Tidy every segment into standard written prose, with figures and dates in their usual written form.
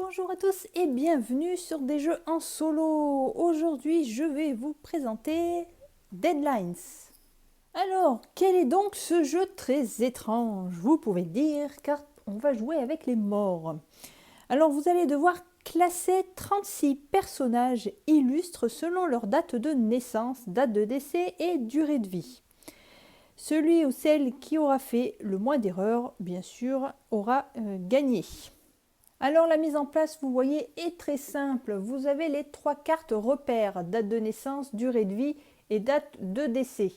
Bonjour à tous et bienvenue sur des jeux en solo. Aujourd'hui, je vais vous présenter Deadlines. Alors, quel est donc ce jeu très étrange? Vous pouvez dire, car on va jouer avec les morts. Alors, vous allez devoir classer 36 personnages illustres selon leur date de naissance, date de décès et durée de vie. Celui ou celle qui aura fait le moins d'erreurs, bien sûr, aura gagné. Alors la mise en place, vous voyez, est très simple. Vous avez les 3 cartes repères, date de naissance, durée de vie et date de décès.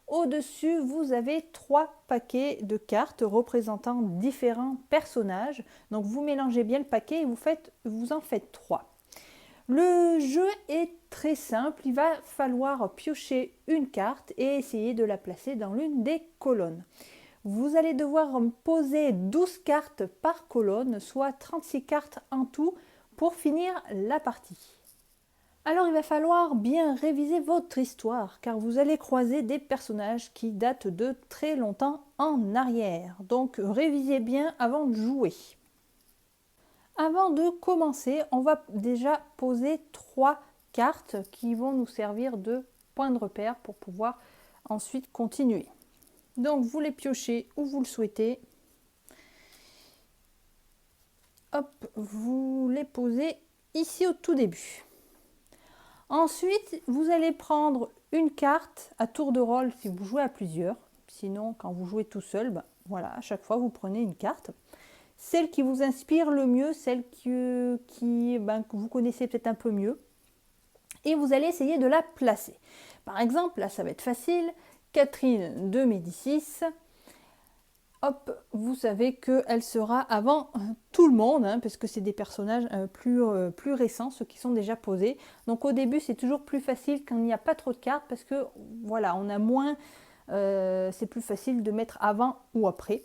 Au-dessus, vous avez 3 paquets de cartes représentant différents personnages. Donc vous mélangez bien le paquet et vous en faites 3. Le jeu est très simple. Il va falloir piocher une carte et essayer de la placer dans l'une des colonnes. Vous allez devoir poser 12 cartes par colonne, soit 36 cartes en tout pour finir la partie. Alors il va falloir bien réviser votre histoire car vous allez croiser des personnages qui datent de très longtemps en arrière. Donc révisez bien avant de jouer. Avant de commencer, on va déjà poser 3 cartes qui vont nous servir de point de repère pour pouvoir ensuite continuer. Donc vous les piochez où vous le souhaitez. Hop, vous les posez ici au tout début. Ensuite, vous allez prendre une carte à tour de rôle si vous jouez à plusieurs. Sinon, quand vous jouez tout seul, voilà, à chaque fois vous prenez une carte. Celle qui vous inspire le mieux, celle que vous connaissez peut-être un peu mieux. Et vous allez essayer de la placer. Par exemple, là ça va être facile. Catherine de Médicis, hop, vous savez qu'elle sera avant tout le monde, parce que c'est des personnages plus récents, ceux qui sont déjà posés. Donc au début, c'est toujours plus facile quand il n'y a pas trop de cartes, parce que voilà, on a moins, c'est plus facile de mettre avant ou après.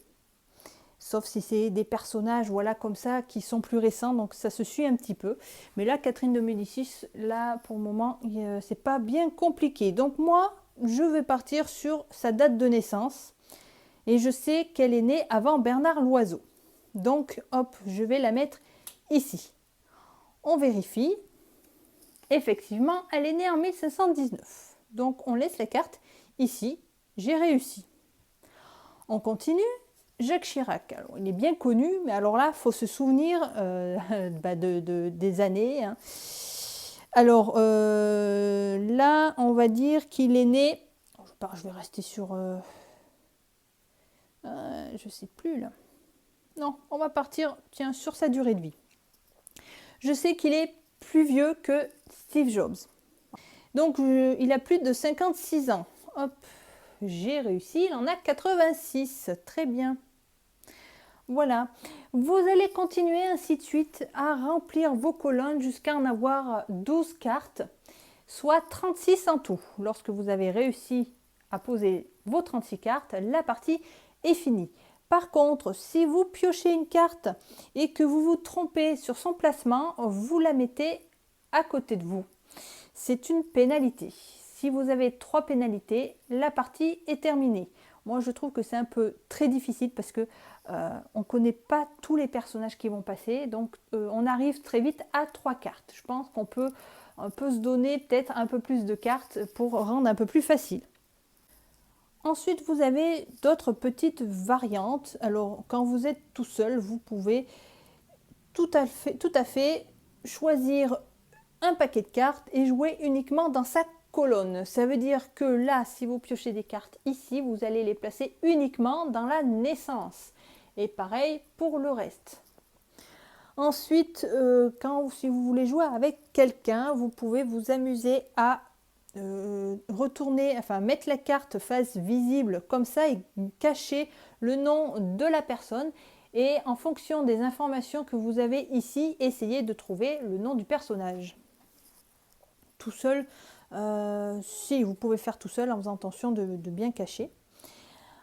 Sauf si c'est des personnages, voilà, comme ça, qui sont plus récents, donc ça se suit un petit peu. Mais là, Catherine de Médicis, là, pour le moment, c'est pas bien compliqué. Donc moi, je vais partir sur sa date de naissance et je sais qu'elle est née avant Bernard Loiseau. Donc hop, je vais la mettre ici. On vérifie. Effectivement, elle est née en 1519. Donc on laisse la carte ici. J'ai réussi. On continue. Jacques Chirac, alors, il est bien connu, mais alors là, il faut se souvenir des années. Alors là, on va dire qu'il est né, je vais rester sur, je ne sais plus là. Non, on va partir, tiens, sur sa durée de vie. Je sais qu'il est plus vieux que Steve Jobs. Donc, il a plus de 56 ans. Hop, j'ai réussi, il en a 86. Très bien. Voilà, vous allez continuer ainsi de suite à remplir vos colonnes jusqu'à en avoir 12 cartes, soit 36 en tout. Lorsque vous avez réussi à poser vos 36 cartes, la partie est finie. Par contre, si vous piochez une carte et que vous vous trompez sur son placement, vous la mettez à côté de vous. C'est une pénalité. Si vous avez 3 pénalités, la partie est terminée. Moi, je trouve que c'est un peu très difficile parce que on ne connaît pas tous les personnages qui vont passer. Donc, on arrive très vite à 3 cartes. Je pense qu'on peut se donner peut-être un peu plus de cartes pour rendre un peu plus facile. Ensuite, vous avez d'autres petites variantes. Alors, quand vous êtes tout seul, vous pouvez tout à fait choisir un paquet de cartes et jouer uniquement dans sa colonne. Ça veut dire que là, si vous piochez des cartes ici, vous allez les placer uniquement dans la naissance. Et pareil pour le reste. Ensuite, si vous voulez jouer avec quelqu'un, vous pouvez vous amuser à mettre la carte face visible comme ça et cacher le nom de la personne. Et en fonction des informations que vous avez ici, essayez de trouver le nom du personnage. Tout seul, si vous pouvez faire tout seul en faisant attention de bien cacher.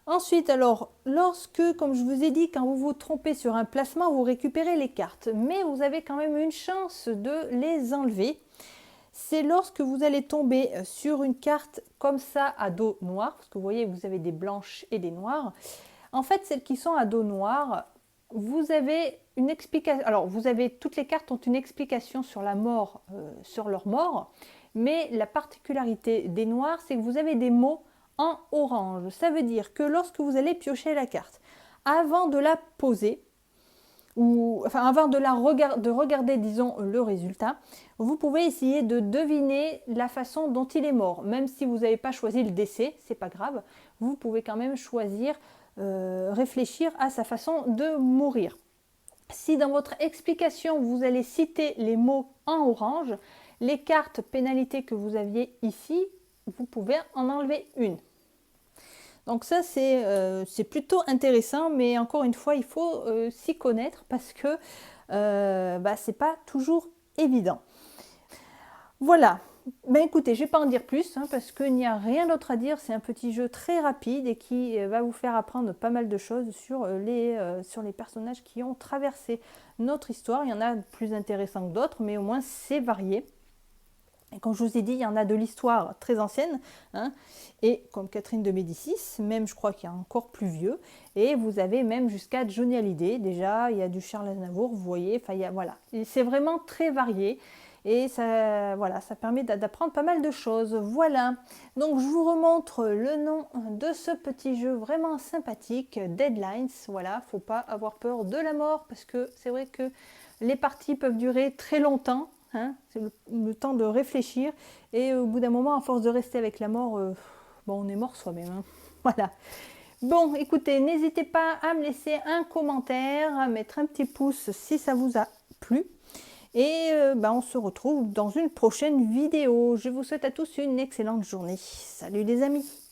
Ensuite, alors, comme je vous ai dit, quand vous vous trompez sur un placement, vous récupérez les cartes. Mais vous avez quand même une chance de les enlever. C'est lorsque vous allez tomber sur une carte comme ça à dos noir, parce que vous voyez, vous avez des blanches et des noires. En fait, celles qui sont à dos noir, vous avez une explication. Alors, vous avez toutes les cartes ont une explication sur la mort, sur leur mort, mais la particularité des noirs, c'est que vous avez des mots en orange. Ça veut dire que lorsque vous allez piocher la carte, avant de la poser, ou enfin avant de regarder, disons, le résultat, vous pouvez essayer de deviner la façon dont il est mort. Même si vous n'avez pas choisi le décès, c'est pas grave, vous pouvez quand même choisir, réfléchir à sa façon de mourir. Si dans votre explication vous allez citer les mots en orange, les cartes pénalités que vous aviez ici, vous pouvez en enlever une. Donc ça c'est plutôt intéressant, mais encore une fois il faut s'y connaître parce que c'est pas toujours évident. Voilà. Ben écoutez, je ne vais pas en dire plus parce qu'il n'y a rien d'autre à dire. C'est un petit jeu très rapide et qui va vous faire apprendre pas mal de choses sur les personnages qui ont traversé notre histoire. Il y en a plus intéressants que d'autres, mais au moins c'est varié. Et comme je vous ai dit, il y en a de l'histoire très ancienne, et comme Catherine de Médicis, même je crois qu'il y a encore plus vieux, et vous avez même jusqu'à Johnny Hallyday, déjà, il y a du Charles Aznavour, vous voyez, voilà. C'est vraiment très varié, et ça, voilà, ça permet d'apprendre pas mal de choses. Voilà, donc je vous remontre le nom de ce petit jeu vraiment sympathique, Deadlines. Voilà, faut pas avoir peur de la mort, parce que c'est vrai que les parties peuvent durer très longtemps. C'est le temps de réfléchir et au bout d'un moment, à force de rester avec la mort, on est mort soi-même. Voilà. Bon, écoutez, n'hésitez pas à me laisser un commentaire, à mettre un petit pouce si ça vous a plu. Et on se retrouve dans une prochaine vidéo. Je vous souhaite à tous une excellente journée. Salut les amis!